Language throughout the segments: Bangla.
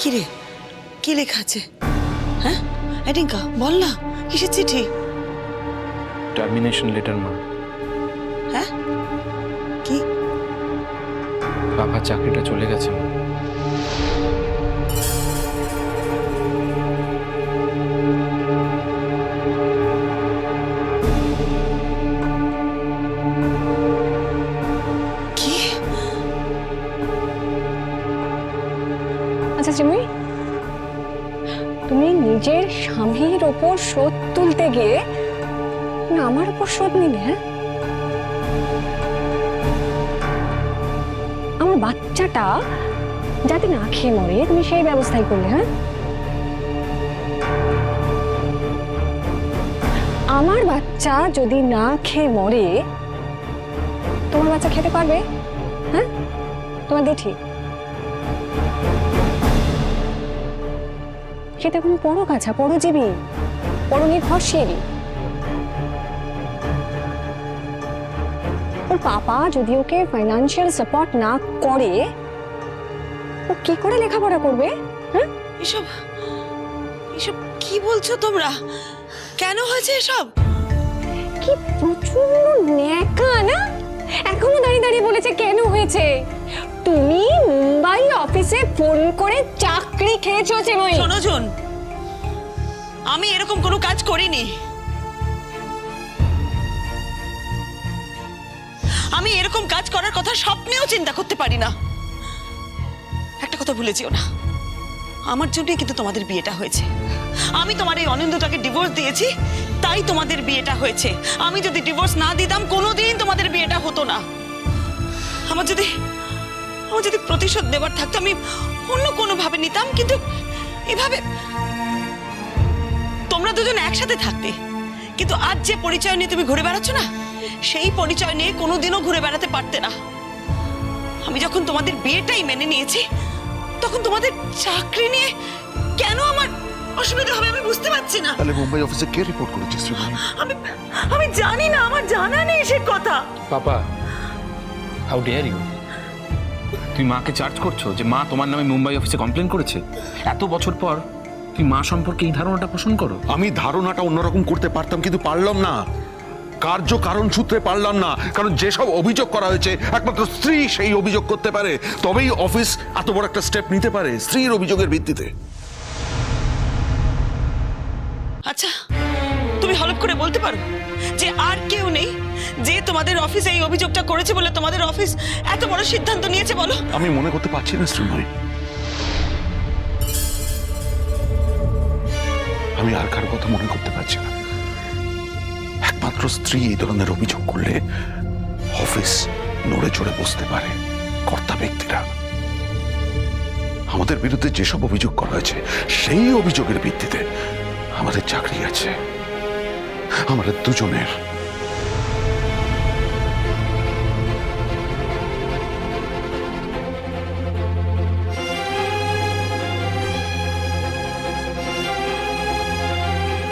কি রে, কি লেখা আছে? হ্যাঁ রিঙ্কা, বল না, কিসের চিঠি? টার্মিনেশন লেটার মা। হ্যাঁ কি? বাবা চাকরিটা চলে গেছে মা। কি? আচ্ছা চিমুই, তুমি নিজের স্বামীর ওপর শোধ তুলতে গিয়ে না আমার ওপর শোধ নিলে? হ্যাঁ, আমার বাচ্চাটা যাতে না খেয়ে মরে তুমি সেই ব্যবস্থাই করলে? হ্যাঁ, আমার বাচ্চা যদি না খেয়ে মরে তোমার বাচ্চা খেতে পারবে? হ্যাঁ, তোমার দিঠি সেটা কোনো পরগাছা, পরজীবী, পরনির্ভরশীল। ওর পাপা যদি ওকে ফাইন্যান্সিয়াল সাপোর্ট না করে ও কি করে লেখাপড়া করবে? হ্যাঁ, এসব এসব কি বলছো তোমরা? কেন হয়েছে এসব? কি প্রচুর ন্যাকা না! এখনো দাঁড়িয়ে দাঁড়িয়ে বলেছে কেন হয়েছে। তুমি মুম্বাই অফিসে ফোন করে চাকরি খেয়েছো চিমুই। শোনো জুন, আমি এরকম কোনো কাজ করিনি। আমি এরকম কাজ করার কথা স্বপ্নেও চিন্তা করতে পারি না। একটা কথা ভুলে যেও না, আমার জন্যই কিন্তু তোমাদের বিয়েটা হয়েছে। আমি তোমার এই অনিন্দটাকে ডিভোর্স দিয়েছি, তাই তোমাদের বিয়েটা হয়েছে। আমি যদি ডিভোর্স না দিতাম কোনোদিন তোমাদের বিয়েটা হতো না। আমার যদি প্রতিশোধ দেবার থাকতো আমি অন্য কোনো ভাবে নিতাম, কিন্তু এভাবে তোমরা দুজন একসাথে থাকতে। কিন্তু আজ যে পরিচয় নিয়ে তুমি ঘুরে বেড়াচ্ছ না, সেই পরিচয় নিয়ে কোনোদিনও ঘুরে বেড়াতে পারতে না। আমি যখন তোমাদের বিয়েটাই মেনে নিয়েছি, তখন তোমাদের চাকরি নিয়ে কেন আমার অসুবিধা হবে আমি বুঝতে পারছি না। তাহলে মুম্বাই অফিসে কে রিপোর্ট করেছে শ্রীমণি? আমি জানি না, আমার জানা নেই সে কথা। পাপা, হাউ ডেয়ার ইউ! তুই মাকে চার্জ করছো যে মা তোমার নামে মুম্বাই অফিসে কমপ্লেন করেছে? এত বছর পর তুই মা সম্পর্কে এই ধারণাটা পোষণ করো? আমি ধারণাটা অন্যরকম করতে পারতাম, কিন্তু পারলাম না। কার্য কারণ সূত্রে পারলাম না, কারণ যেসব অভিযোগ করা হয়েছে একমাত্র স্ত্রী সেই অভিযোগ করতে পারে। তবেই অফিস এত বড় একটা স্টেপ নিতে পারে স্ত্রীর অভিযোগের ভিত্তিতে। আচ্ছা, তুমি হলপ করে বলতে পারো যে আর কেউ নেই যে তোমাদের অফিসে এই অভিযোগটা করেছে বলে তোমাদের অফিস এত বড় সিদ্ধান্ত নিয়েছে? বলো। আমি মনে করতে পারছি না শ্রীমণি। আমি আর কারো কথা মনে করতে পারছি না। একমাত্র স্ত্রী এই ধরনের অভিযোগ করলে অফিস নড়ে চড়ে বসতে পারে কর্তা ব্যক্তিরা। আমাদের বিরুদ্ধে যেসব অভিযোগ করা হয়েছে সেই অভিযোগের ভিত্তিতে আমাদের চাকরি আছে, আমাদের দুজনের।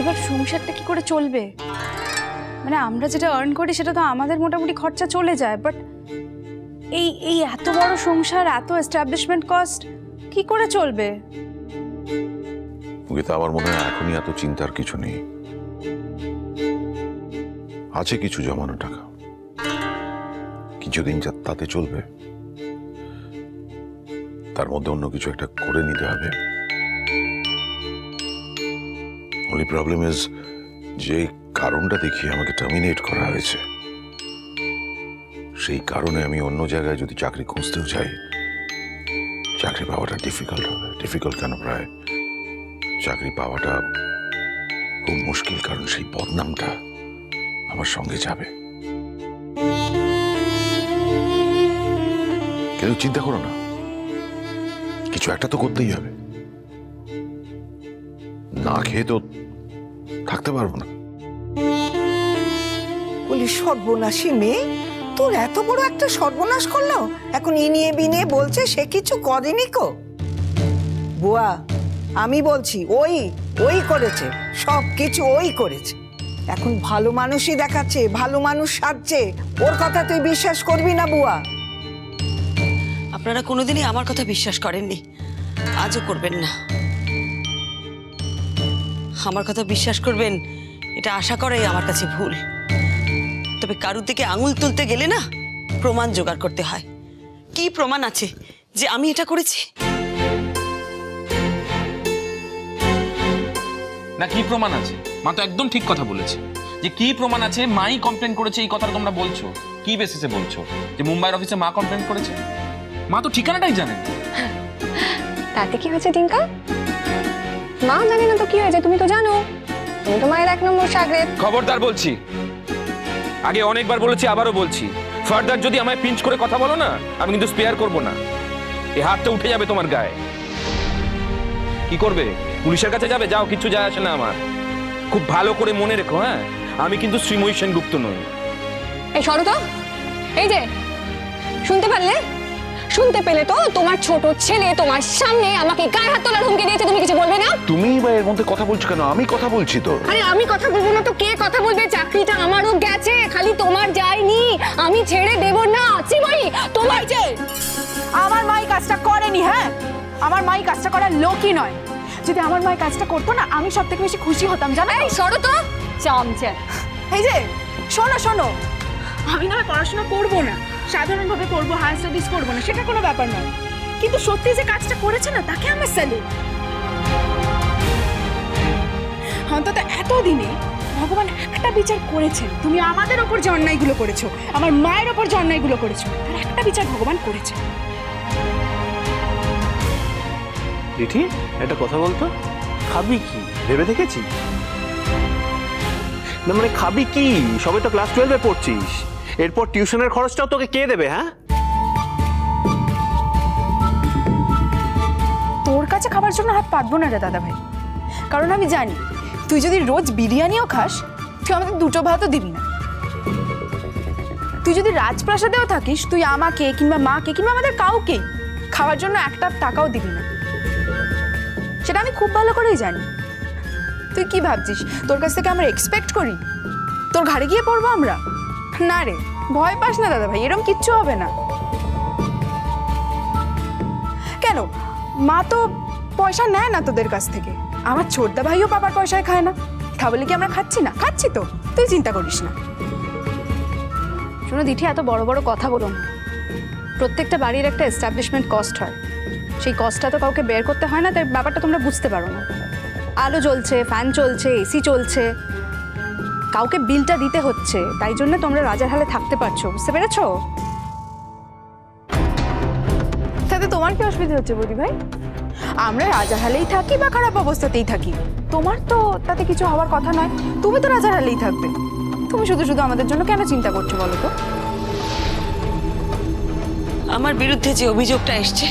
এবার সংসারটা কি করে চলবে? মানে আমরা যেটা আর্ন করি সেটা তো আমাদের মোটামুটি খরচা চলে যায়, বাট এই এত বড় সংসার, এত এস্টাবলিশমেন্ট কস্ট কি করে চলবে? তো আমার মনে হয় এখনই এত চিন্তার কিছু নেই। আছে কিছু জমানো টাকা, কিছুদিন যা তাতে চলবে, তার মধ্যে অন্য কিছু একটা করে নিতে হবে। অনলি প্রবলেম ইজ যে কারণটা দেখিয়ে আমাকে টার্মিনেট করা হয়েছে, সেই কারণে আমি অন্য জায়গায় যদি চাকরি খুঁজতেও চাই, চাকরি পাওয়াটা ডিফিকাল্ট হবে। ডিফিকাল্ট কেন, প্রায় চাকরি পাওয়াটা খুব মুশকিল, কারণ সেই বদনামটা আমার সঙ্গে যাবে। কিন্তু চিন্তা করো না, কিছু একটা তো করতেই হবে। না খেয়ে তো থাকতে পারবো না। বলি সর্বনাশী মেয়ে, তোর এত বড় একটা সর্বনাশ করলো, এখন ইনিয়ে বিনিয়ে বলছে সে কিছু করেনি। কো বুয়া, আমি বলছি ওই করেছে, সব কিছু ওই করেছে। এখন ভালো মানুষই দেখাচ্ছে, ভালো মানুষ সাজছে, ওর কথা তুই বিশ্বাস করবি না বুয়া। আপনারা কোনোদিনই আমার কথা বিশ্বাস করেননি, আজও করবেন না। আমার কথা বিশ্বাস করবেন, এটা আশা করাই আমার কাছে ভুল। তবে কারুর দিকে আঙুল তুলতে গেলে না প্রমাণ জোগাড় করতে হয়। কি প্রমাণ আছে যে আমি এটা করেছি? না কি প্রমাণ আছে? মা তো একদম ঠিক কথা বলেছে যে কি প্রমাণ আছে। মাই কমপ্লেন করেছে, এই কথাটা তোমরা বলছো কি বেসিসে বলছো? যে মুম্বাইয়ের অফিসে মা কমপ্লেন করেছে? মা তো ঠিকানাটাই জানেন। তাতে কি হয়েছে টিঙ্কা? মা জানে না তো কি হয়েছে? তুমি তো জানো, তুমি তো মায়ের 1 নম্বর শাগরেদ। খবরদার বলছি, আগে অনেকবার বলেছি, আবারও বলছি, ফার্দার যদি আমায় পিঞ্চ করে কথা বলো না, আমি কিন্তু স্পেয়ার করব না। এই হাতটা উঠে যাবে তোমার গায়ে। কি করবে? পুলিশের কাছে যাবে? যাও, কিচ্ছু যায় আসে না আমার। খুব ভালো করে মনে রেখো, হ্যাঁ, আমি কিন্তু শ্রীময়ী সেনগুপ্ত নই। এই সরো তো, এই যে শুনতে পারলে? শুনতে পেলে তো? তোমার ছোট ছেলে তোমার সামনে আমাকে গায়ে হাত তোলার হুমকি দিয়েছে, তুমি কিছু বলবে না? তুমিই বা এর মধ্যে কথা বলছো কেন? আমি কথা বলছি তো। আরে আমি কথা বলবো না তো কে কথা বলবে? চাকরিটা আমারও গেছে, খালি তোমার যায়নি। আমি ছেড়ে দেব না। শ্রীময়ী, তোমার যে আমার মাই কাজটা করেনি। হ্যাঁ, আমার মাই কাজটা করার লোকই নয়। যদি আমার মাই কাজটা করতো না, আমি সব থেকে বেশি খুশি হতাম, জানো? এই সরো তো, চামচে। এই যে শোনো শোনো, আমি না পড়াশোনা করবো না, সাধারণভাবে করবো, হায়ার স্টাডিজ করবো না, সেটা কোনো ব্যাপার নয়। কিন্তু সত্যি যে কাজটা করেছে না, তাকে আমার স্যালুট। অন্তত এতদিনে ভগবান একটা বিচার করেছেন। তুমি আমাদের ওপর যে অন্যায়গুলো করেছো, আমার মায়ের ওপর যে অন্যায়গুলো করেছো, তার একটা বিচার ভগবান করেছে। দিঠি একটা কথা বলতো, খাবি কি ভেবে দেখেছি? না মানে খাবি কি? সবে তো ক্লাস 12-এ পড়ছিস, এরপর টিউশনের খরচটাও তোকে কে দেবে? হ্যাঁ, তোর কাছে খাবার জন্য হাত পাতবো না রে দাদা ভাই, কারণ আমি জানি তুই যদি রোজ বিরিয়ানিও খাস, তুই আমাদের 2টো ভাতও দিবি না। তুই যদি রাজপ্রাসাদেও থাকিস, তুই আমাকে কিংবা মাকে কিংবা আমাদের কাউকে খাওয়ার জন্য একটা টাকাও দিবি না। সেটা আমি খুব ভালো করেই জানি। তুই কি ভাবছিস তোর কাছ থেকে আমরা এক্সপেক্ট করি তোর ঘাড়ে গিয়ে পড়বো আমরা? না রে, ভয় পাস না দাদা ভাই, এরকম কিচ্ছু হবে না। কেন, মা তো পয়সা নেয় না তোদের কাছ থেকে। আমার ছোটদা ভাইও বাবার পয়সায় খায় না। তা বলে কি আমরা খাচ্ছি না? খাচ্ছি তো, তুই চিন্তা করিস না। শোনো দিঠি, এত বড় বড় কথা বলো না। প্রত্যেকটা বাড়ির একটা এস্টাবলিশমেন্ট কস্ট হয়, সেই কস্টটা তো কাউকে বের করতে হয় না, তাই ব্যাপারটা তোমরা বুঝতে পারো না। আলো জ্বলছে, ফ্যান চলছে, এসি চলছে, কাউকে বিলটা দিতে হচ্ছে, তাই জন্য তোমরা রাজার হালে থাকতে পারছো, বুঝতে পেরেছো? তাতে তোমার কি অসুবিধা হচ্ছে বৌদি ভাই? আমরা রাজার হালেই থাকি বা খারাপ অবস্থাতেই থাকি, তোমার তো তাতে কিছু হওয়ার কথা নয়। তুমি তো রাজার হালেই থাকবে। তুমি শুধু শুধু আমাদের জন্য কেন চিন্তা করছো বলো তো? আমার বিরুদ্ধে যে অভিযোগটা এসছে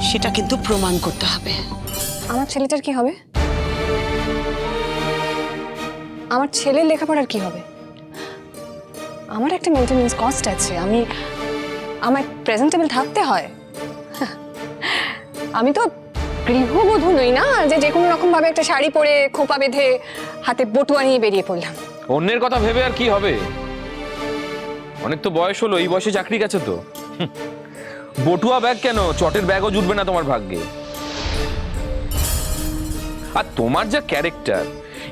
সেটা কিন্তু প্রমাণ করতে হবে। আমার ছেলেটার কি হবে? আমার ছেলের লেখাপড়ার কি হবে? আমার একটা মেইনটেনেন্স কস্ট আছে, আমার প্রেজেন্টেবল থাকতে হয়। আমি তো গৃহবধূ নই না যে কোনো রকম ভাবে একটা শাড়ি পরে খোপা বেঁধে হাতে বটুয়া নিয়ে বেরিয়ে পড়লাম। অন্যের কথা ভেবে আর কি হবে? অনেক তো বয়স হলো, এই বয়সে চাকরি গেছে তো। বটুয়া ব্যাগ কেন, চটের ব্যাগও জুটবে না তোমার ভাগ্যে। আর তোমার যা ক্যারেক্টার,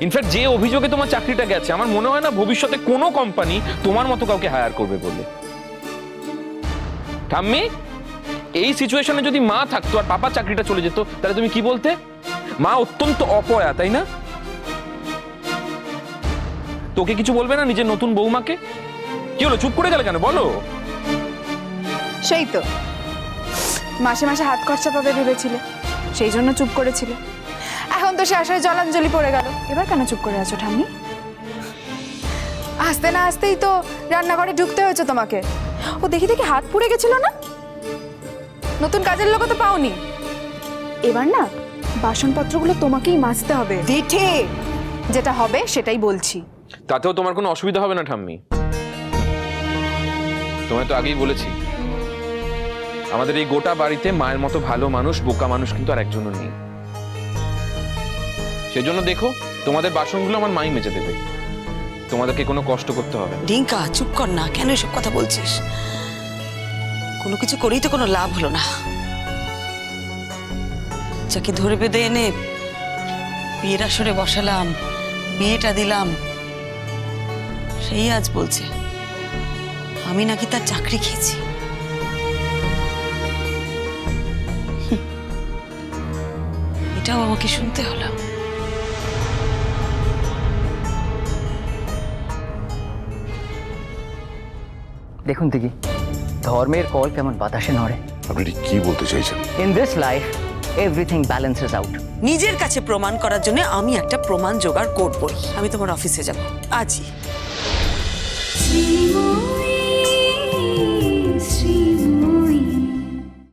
ইনফ্যাক্ট যে অভিযোগে তোমার চাকরিটা গেছে, আমার মনে হয় না ভবিষ্যতে কোনো কোম্পানি তোমার মতো কাউকে হায়ার করবে বলে। ঠাম্মি, এই সিচুয়েশনে যদি মা থাকতো আর পাপা চাকরিটা চলে যেত, তাহলে তুমি কি বলতে? মা অত্যন্ত অপয়া, তাই না? তোকে কিছু বলবে না নিজের নতুন বৌমাকে? কি হলো, চুপ করে গেলে কেন বলো? সেই তো মাসে মাসে হাত খরচা পাবে ভেবেছিলে, সেই জন্য চুপ করেছিলে। এখন তো সে আশায় জলাঞ্জলি পড়ে গেল, এবার কেন চুপ করে আছো ঠাম্মি? আসতে না আসতেই তো রান্নাঘরে ঢুকতে হয়েছে তোমাকে। ও দেখি দেখি হাত পুড়ে গেছিল না? নতুন কাজের লোকও তো পাওনি। এবার না বাসনপত্রগুলো তোমাকেই মাজতে হবে। দিঠি, যেটা হবে সেটাই বলছি। তাতেও তোমার কোনো অসুবিধা হবে না ঠাম্মি। তোমায় তো আগেই বলেছি, আমাদের এই গোটা বাড়িতে মায়ের মতো ভালো মানুষ, বোকা মানুষ কিন্তু আর একজনও নেই। সেজন্য দেখো, তোমাদের বাসনগুলো আমার মাই মেজে দেবে, তোমাদেরকে কোনো কষ্ট করতে হবে না। ডিঙ্কা, চুপ কর না, কেন এসব কথা বলছিস? কোনো কিছু করেই তো কোনো লাভ হলো না। বাচ্চাকে ধরে বেঁধে এনে বিয়ের আসরে বসালাম, বিয়েটা দিলাম, সেই আজ বলছে আমি নাকি তার চাকরি খেয়েছি। এটাও আমাকে শুনতে হলো। দেখুন দিদি, ধর্মের কল কেমন বাতাসে নড়ে। আপনি ঠিক কি বলতে চাইছেন? In this life everything balances out. নিজের কাছে প্রমাণ করার জন্য আমি একটা প্রমাণ জোগাড় করবই। আমি তোমার অফিসে যাব আজই।